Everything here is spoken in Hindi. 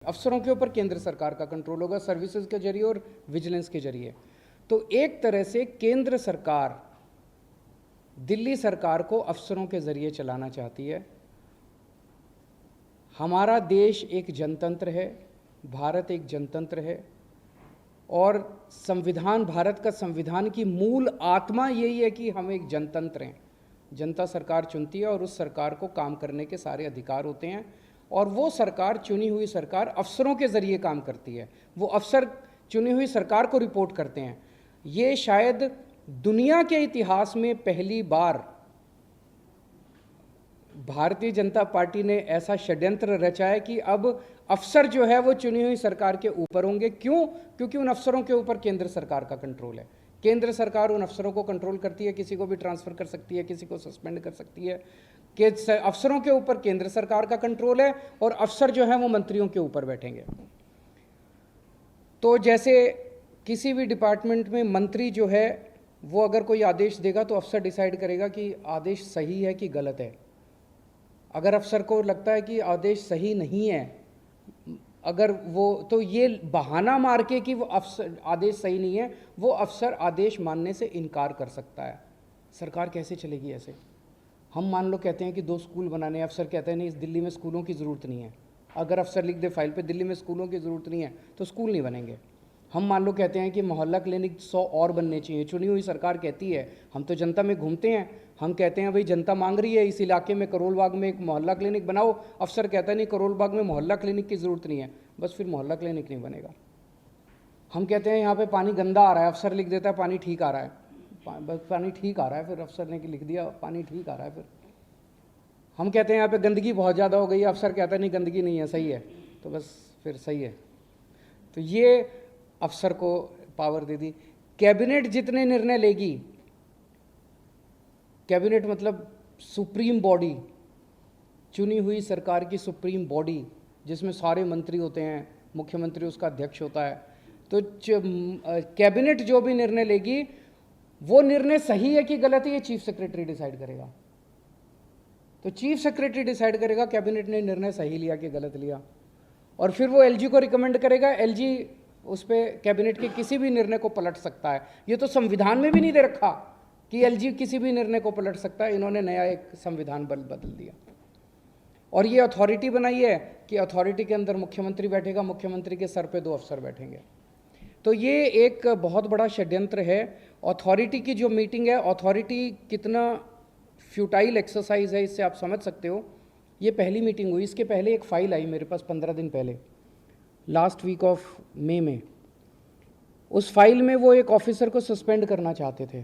अफसरों के ऊपर केंद्र सरकार का कंट्रोल होगा सर्विसेज के जरिए और विजिलेंस के जरिए। तो एक तरह से केंद्र सरकार दिल्ली सरकार को अफसरों के जरिए चलाना चाहती है। हमारा देश एक जनतंत्र है, भारत एक जनतंत्र है, और संविधान, भारत का संविधान की मूल आत्मा यही है कि हम एक जनतंत्र हैं। जनता सरकार चुनती है और उस सरकार को काम करने के सारे अधिकार होते हैं, और वो सरकार, चुनी हुई सरकार अफसरों के ज़रिए काम करती है। वो अफसर चुनी हुई सरकार को रिपोर्ट करते हैं। ये शायद दुनिया के इतिहास में पहली बार भारतीय जनता पार्टी ने ऐसा षड्यंत्र रचा है कि अब अफसर जो है वो चुनी हुई सरकार के ऊपर होंगे। क्यों? क्योंकि उन अफसरों के ऊपर केंद्र सरकार का कंट्रोल है। केंद्र सरकार उन अफसरों को कंट्रोल करती है, किसी को भी ट्रांसफ़र कर सकती है, किसी को सस्पेंड कर सकती है। कि अफसरों के ऊपर केंद्र सरकार का कंट्रोल है और अफसर जो है वो मंत्रियों के ऊपर बैठेंगे। तो जैसे किसी भी डिपार्टमेंट में मंत्री जो है वो अगर कोई आदेश देगा तो अफसर डिसाइड करेगा कि आदेश सही है कि गलत है। अगर अफसर को लगता है कि आदेश सही नहीं है, अगर वो, तो ये बहाना मार के कि वो अफसर आदेश सही नहीं है, वो अफसर आदेश मानने से इनकार कर सकता है। सरकार कैसे चलेगी ऐसे? हम मान लो कहते हैं कि 2 स्कूल बनाने हैं, अफसर कहते हैं नहीं, इस दिल्ली में स्कूलों की ज़रूरत नहीं है। अगर अफसर लिख दे फाइल पे दिल्ली में स्कूलों की ज़रूरत नहीं है तो स्कूल नहीं बनेंगे। हम मान लो कहते हैं कि मोहल्ला क्लिनिक 100 और बनने चाहिए। चुनी हुई सरकार कहती है, हम तो जनता में घूमते हैं, हम कहते हैं भाई जनता मांग रही है इस इलाके में करोल बाग में एक मोहल्ला क्लिनिक बनाओ। अफसर कहता है नहीं, करोल बाग में मोहल्ला क्लिनिक की ज़रूरत नहीं है, बस फिर मोहल्ला क्लिनिक नहीं बनेगा। हम कहते हैं यहाँ पे पानी गंदा आ रहा है, अफसर लिख देता है पानी ठीक आ रहा है, बस पानी ठीक आ रहा है, फिर अफसर ने लिख दिया पानी ठीक आ रहा है। फिर हम कहते हैं यहाँ पे गंदगी बहुत ज़्यादा हो गई है, अफसर कहता है नहीं गंदगी नहीं है, सही है, तो बस फिर सही है। तो ये अफसर को पावर दे दी। कैबिनेट जितने निर्णय लेगी, कैबिनेट मतलब सुप्रीम बॉडी, चुनी हुई सरकार की सुप्रीम बॉडी, जिसमें सारे मंत्री होते हैं, मुख्यमंत्री उसका अध्यक्ष होता है। तो कैबिनेट जो भी निर्णय लेगी वो निर्णय सही है कि गलत है, ये चीफ सेक्रेटरी डिसाइड करेगा। तो चीफ सेक्रेटरी डिसाइड करेगा कैबिनेट ने निर्णय सही लिया कि गलत लिया, और फिर वो एलजी को रिकमेंड करेगा। एलजी उस पर कैबिनेट के किसी भी निर्णय को पलट सकता है। ये तो संविधान में भी नहीं दे रखा कि एलजी किसी भी निर्णय को पलट सकता है। इन्होंने नया एक संविधान बदल दिया और ये अथॉरिटी बनाई है कि अथॉरिटी के अंदर मुख्यमंत्री बैठेगा, मुख्यमंत्री के सर पे 2 अफसर बैठेंगे। तो ये एक बहुत बड़ा षड्यंत्र है। अथॉरिटी की जो मीटिंग है, अथॉरिटी कितना फ्यूटाइल एक्सरसाइज है इससे आप समझ सकते हो। ये पहली मीटिंग हुई, इसके पहले एक फ़ाइल आई मेरे पास 15 दिन पहले, लास्ट वीक ऑफ मई में। उस फाइल में वो एक ऑफिसर को सस्पेंड करना चाहते थे।